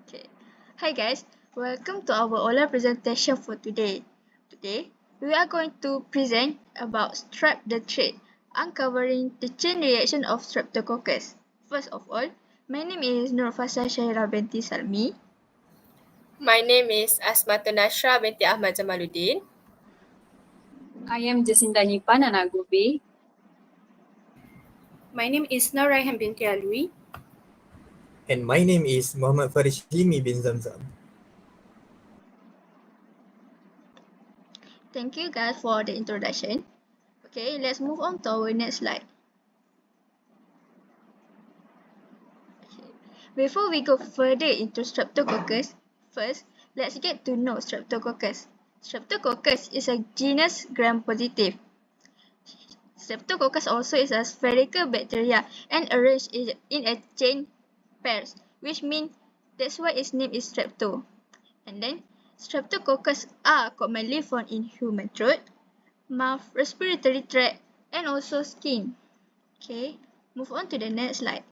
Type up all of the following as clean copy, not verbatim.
Okay. Hi guys, welcome to our oral presentation for today. Today, we are going to present about strep the thread, uncovering the chain reaction of Streptococcus. First of all, my name is Nurfasa Syahirah binti SALMI. My name is ASMATUN binti AHMAD JAMALUDIN. I am JESXINDA NYIPAN, ANAK GUBI. My name is RAIHAN binti ALLUWI. And my name is Muhammad FARISH HILMI bin Zamzam. Thank you guys for the introduction. Okay, let's move on to our next slide. Okay. Before we go further into Streptococcus, first, let's get to know Streptococcus. Streptococcus is a genus gram-positive. Streptococcus also is a spherical bacteria and arranged in a chain pairs, which means that's why its name is Strepto. And then, Streptococcus are commonly found in human throat, mouth, respiratory tract, and also skin. Okay, move on to the next slide.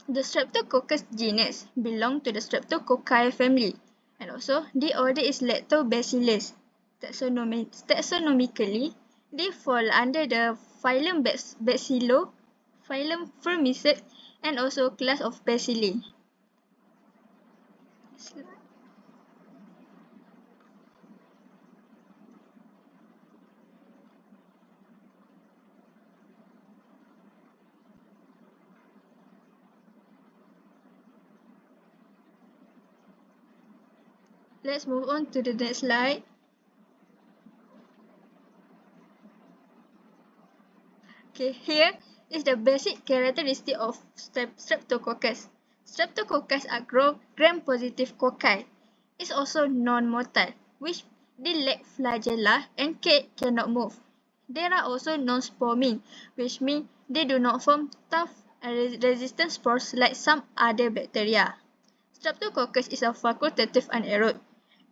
The Streptococcus genus belong to the Streptococci family, and also the order is Lactobacillus. Taxonomically, they fall under the phylum Bacillo, phylum Firmicet, and also class of Bacilli. Let's move on to the next slide. Okay, here is the basic characteristic of Streptococcus. Streptococcus are gram-positive cocci. It's also non-motile, which they lack flagella and cannot move. They are also non-spoming, which means they do not form tough and resistant spores like some other bacteria. Streptococcus is a facultative anaerobe.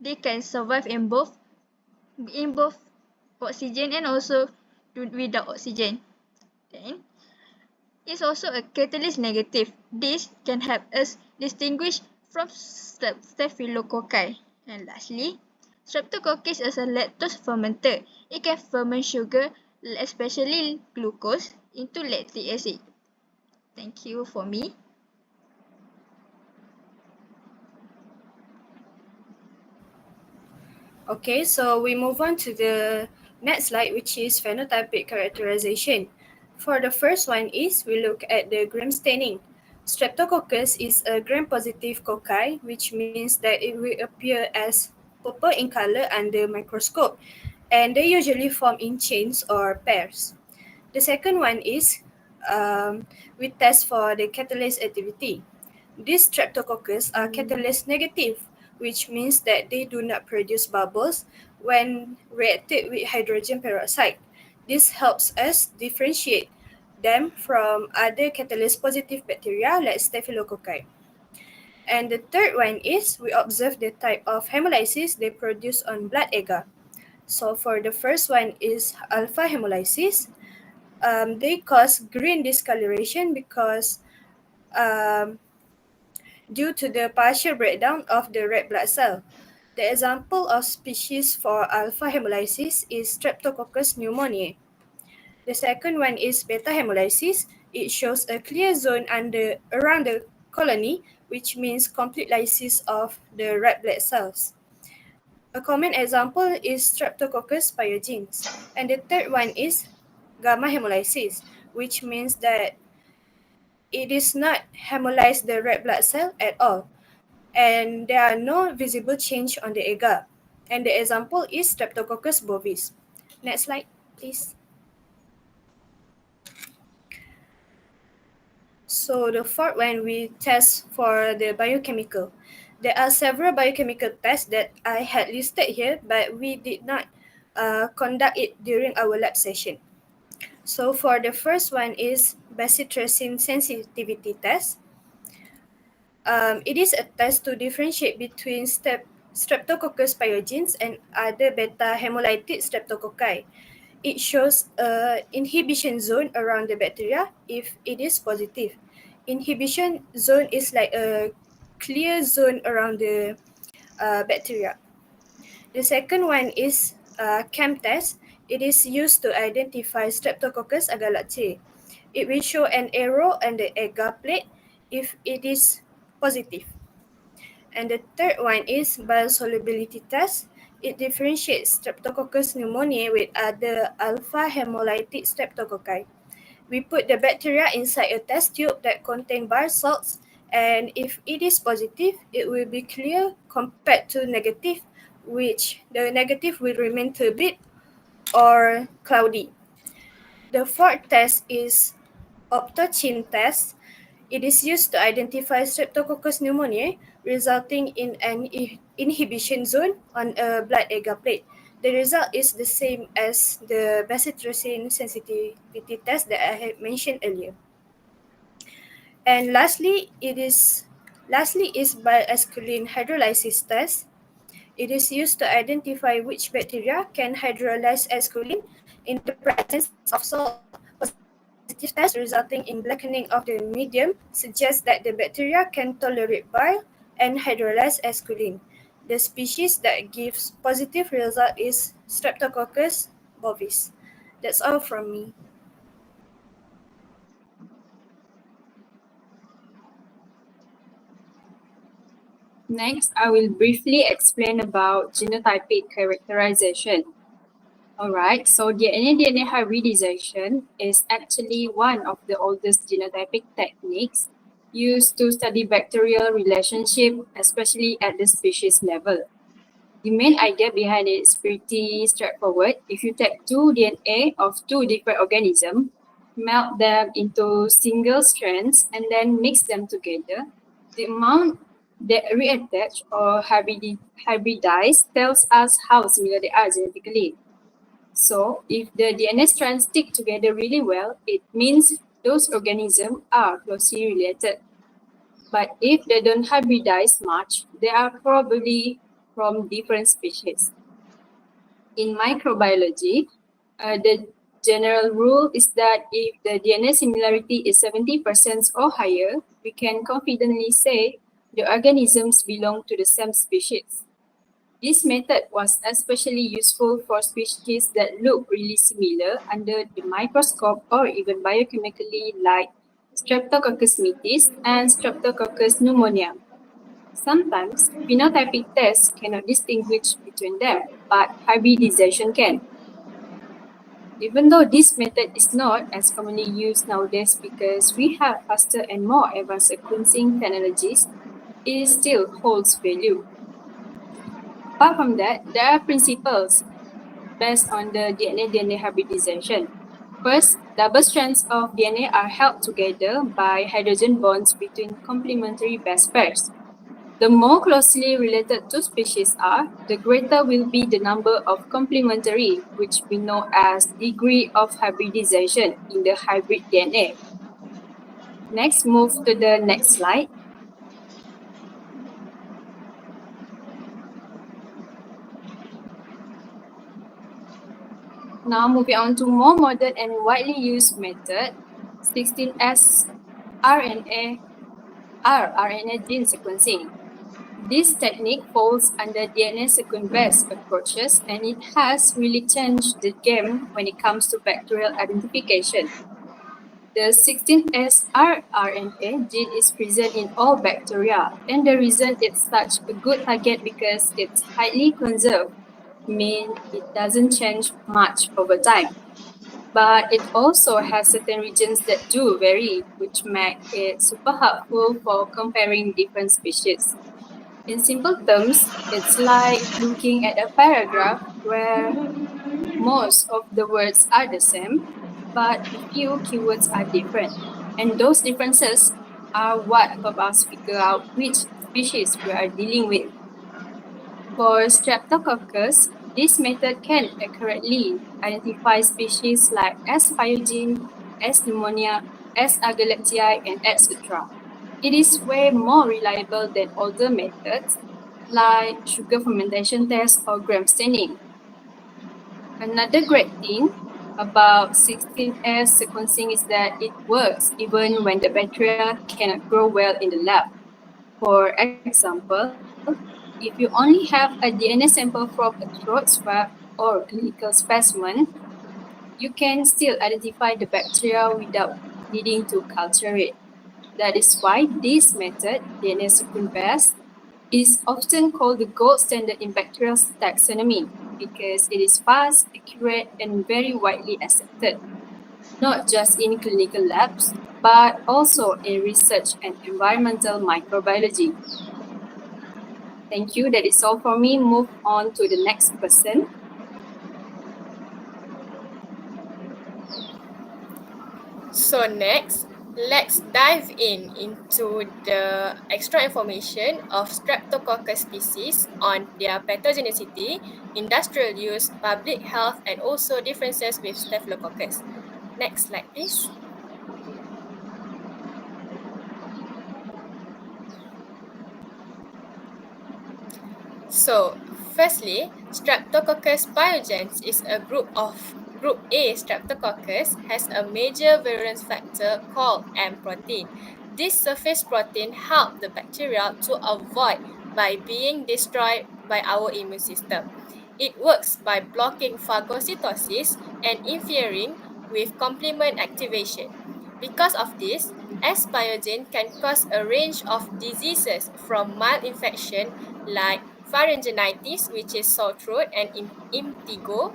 They can survive in both oxygen and also without oxygen. Then, it's also a catalyst negative. This can help us distinguish from staphylococci. And lastly, Streptococcus is a lactose fermenter. It can ferment sugar, especially glucose, into lactic acid. Thank you for me. Okay, so we move on to the next slide, which is phenotypic characterization. For the first one is we look at the gram staining. Streptococcus is a gram-positive cocci, which means that it will appear as purple in color under microscope, and they usually form in chains or pairs. The second one is we test for the catalase activity. These Streptococcus are catalase negative, which means that they do not produce bubbles when reacted with hydrogen peroxide. This helps us differentiate them from other catalase positive bacteria like Staphylococci. And the third one is we observe the type of hemolysis they produce on blood agar. So for the first one is alpha hemolysis. They cause green discoloration because due to the partial breakdown of the red blood cell. The example of species for alpha hemolysis is Streptococcus pneumoniae. The second one is beta hemolysis. It shows a clear zone around the colony, which means complete lysis of the red blood cells. A common example is Streptococcus pyogenes. And the third one is gamma hemolysis, which means that it is not hemolyze the red blood cell at all, and there are no visible change on the agar. And the example is Streptococcus bovis. Next slide, please. So the fourth one, we test for the biochemical. There are several biochemical tests that I had listed here, but we did not conduct it during our lab session. So for the first one is bacitracin sensitivity test. It is a test to differentiate between Streptococcus pyogenes and other beta hemolytic streptococci. It shows an inhibition zone around the bacteria if it is positive. Inhibition zone is like a clear zone around the bacteria. The second one is CAM test. It is used to identify Streptococcus agalactiae. It will show an arrow on the agar plate if it is positive. And the third one is biosolubility test. It differentiates Streptococcus pneumoniae with other alpha hemolytic streptococci. We put the bacteria inside a test tube that contains bar salts, and if it is positive, it will be clear compared to negative, which the negative will remain turbid or cloudy. The fourth test is optochin test. It is used to identify Streptococcus pneumoniae, resulting in an inhibition zone on a blood agar plate. The result is the same as the bacitracin sensitivity test that I had mentioned earlier. And lastly is bioesculin hydrolysis test. It is used to identify which bacteria can hydrolyze esculin in the presence of salt. Positive test resulting in blackening of the medium suggests that the bacteria can tolerate bile and hydrolyze esculin. The species that gives positive result is Streptococcus bovis. That's all from me. Next, I will briefly explain about genotypic characterization. Alright, so DNA hybridization is actually one of the oldest genotypic techniques used to study bacterial relationship, especially at the species level. The main idea behind it is pretty straightforward. If you take two DNA of two different organisms, melt them into single strands, and then mix them together, the amount that reattach or hybridize tells us how similar they are genetically. So, if the DNA strands stick together really well, it means those organisms are closely related. But if they don't hybridize much, they are probably from different species. In microbiology, the general rule is that if the DNA similarity is 70% or higher, we can confidently say the organisms belong to the same species. This method was especially useful for species that look really similar under the microscope or even biochemically, like Streptococcus mitis and Streptococcus pneumoniae. Sometimes phenotypic tests cannot distinguish between them, but hybridization can. Even though this method is not as commonly used nowadays because we have faster and more advanced sequencing technologies, it still holds value. Apart from that, there are principles based on the DNA hybridization. First, double strands of DNA are held together by hydrogen bonds between complementary base pairs. The more closely related two species are, the greater will be the number of complementary, which we know as degree of hybridization in the hybrid DNA. Next, move to the next slide. Now moving on to more modern and widely used method, 16S rRNA gene sequencing. This technique falls under DNA sequence-based approaches, and it has really changed the game when it comes to bacterial identification. The 16S rRNA gene is present in all bacteria, and the reason it's such a good target because it's highly conserved, means it doesn't change much over time. But it also has certain regions that do vary, which make it super helpful for comparing different species. In simple terms, it's like looking at a paragraph where most of the words are the same, but a few keywords are different. And those differences are what help us figure out which species we are dealing with. For Streptococcus, this method can accurately identify species like S. pyogenes, S. pneumonia, S. agalactiae, and etc. It is way more reliable than older methods like sugar fermentation test or gram staining. Another great thing about 16S sequencing is that it works even when the bacteria cannot grow well in the lab. For example, if you only have a DNA sample from a throat swab or clinical specimen, you can still identify the bacteria without needing to culture it. That is why this method, DNA sequence-based, is often called the gold standard in bacterial taxonomy because it is fast, accurate, and very widely accepted, not just in clinical labs, but also in research and environmental microbiology. Thank you. That is all for me. Move on to the next person. So next, let's dive into the extra information of Streptococcus species on their pathogenicity, industrial use, public health, and also differences with Staphylococcus. Next slide, please. So, firstly, Streptococcus pyogenes is a group A Streptococcus has a major virulence factor called M protein. This surface protein helps the bacteria to avoid by being destroyed by our immune system. It works by blocking phagocytosis and interfering with complement activation. Because of this, S pyogene can cause a range of diseases from mild infection like pharyngitis, which is sore throat and impetigo,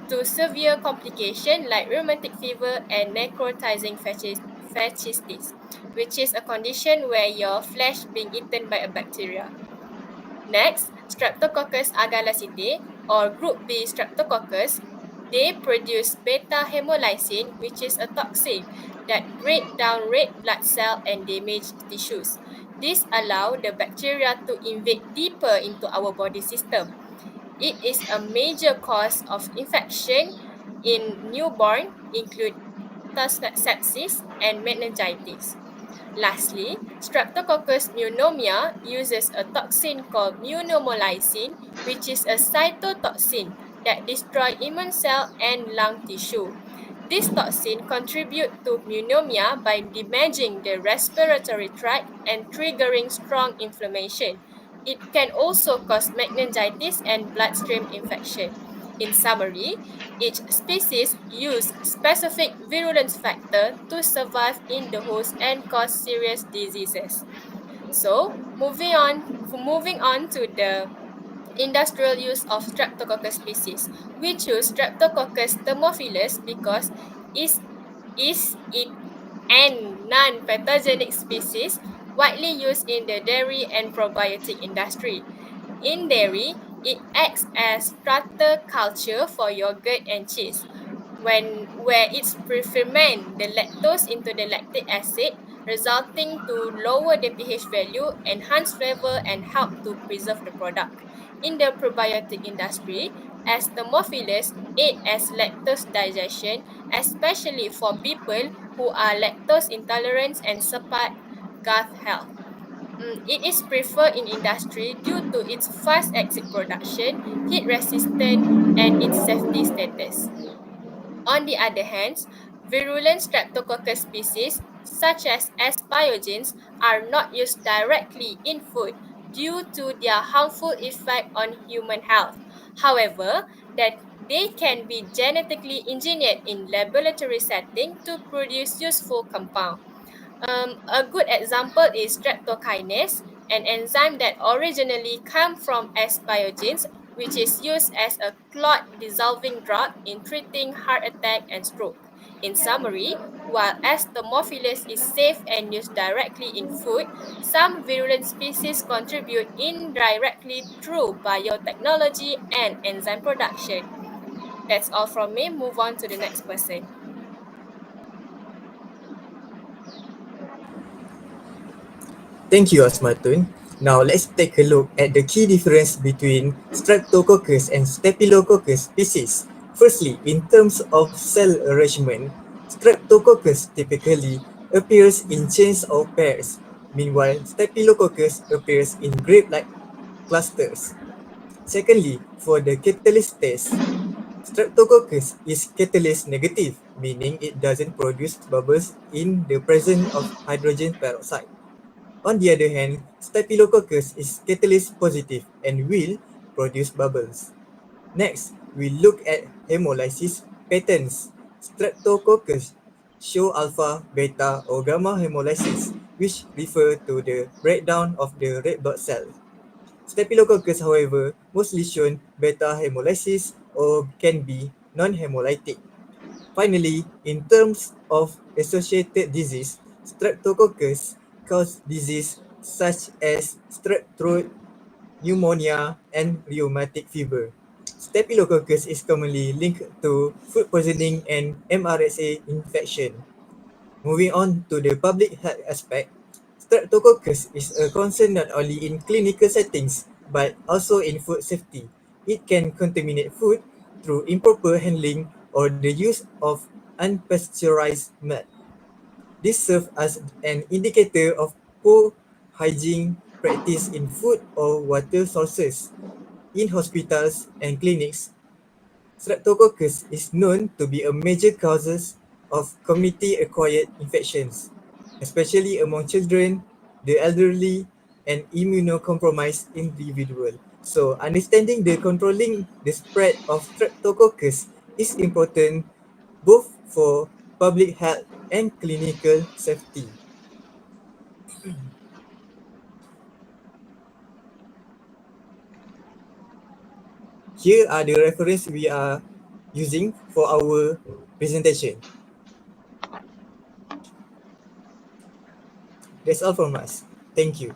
to severe complication like rheumatic fever and necrotizing fasciitis, which is a condition where your flesh being eaten by a bacteria. Next, Streptococcus agalactidae or Group B Streptococcus, they produce beta-hemolysin, which is a toxin that breaks down red blood cells and damage tissues. This allows the bacteria to invade deeper into our body system. It is a major cause of infection in newborn, including sepsis and meningitis. Lastly, Streptococcus pneumoniae uses a toxin called pneumolysin, which is a cytotoxin that destroys immune cell and lung tissue. This toxin contributes to pneumonia by damaging the respiratory tract and triggering strong inflammation. It can also cause meningitis and bloodstream infection. In summary, each species use specific virulence factor to survive in the host and cause serious diseases. So, moving on to the industrial use of Streptococcus species. We choose Streptococcus thermophilus because it is an non-pathogenic species widely used in the dairy and probiotic industry. In dairy, it acts as starter culture for yogurt and cheese, where it pre-ferment the lactose into the lactic acid, resulting to lower the pH value, enhance flavor, and help to preserve the product. In the probiotic industry, as thermophilus aid as lactose digestion, especially for people who are lactose intolerant and support gut health. It is preferred in industry due to its fast exit production, heat resistant, and its safety status. On the other hand, virulent Streptococcus species such as S. pyogenes are not used directly in food due to their harmful effect on human health. However, that they can be genetically engineered in laboratory setting to produce useful compound. A good example is streptokinase, an enzyme that originally came from S. pyogenes, which is used as a clot-dissolving drug in treating heart attack and stroke. In summary, while S. thermophilus is safe and used directly in food, some virulent species contribute indirectly through biotechnology and enzyme production. That's all from me. Move on to the next person. Thank you, ASMATUN. Now let's take a look at the key difference between Streptococcus and Staphylococcus species. Firstly, in terms of cell arrangement, Streptococcus typically appears in chains or pairs, meanwhile Staphylococcus appears in grape-like clusters. Secondly, for the catalyst test, Streptococcus is catalyst negative, meaning it doesn't produce bubbles in the presence of hydrogen peroxide. On the other hand, Staphylococcus is catalyst positive and will produce bubbles. Next, we look at hemolysis patterns. Streptococcus show alpha, beta, or gamma hemolysis, which refer to the breakdown of the red blood cell. Staphylococcus, however, mostly shown beta hemolysis or can be non-hemolytic. Finally, in terms of associated disease, Streptococcus cause disease such as strep throat, pneumonia, and rheumatic fever. Staphylococcus is commonly linked to food poisoning and MRSA infection. Moving on to the public health aspect, Streptococcus is a concern not only in clinical settings but also in food safety. It can contaminate food through improper handling or the use of unpasteurized milk. This serves as an indicator of poor hygiene practice in food or water sources. In hospitals and clinics, Streptococcus is known to be a major cause of community-acquired infections, especially among children, the elderly, and immunocompromised individuals. So, understanding the controlling the spread of Streptococcus is important both for public health and clinical safety. Here are the references we are using for our presentation. That's all from us. Thank you.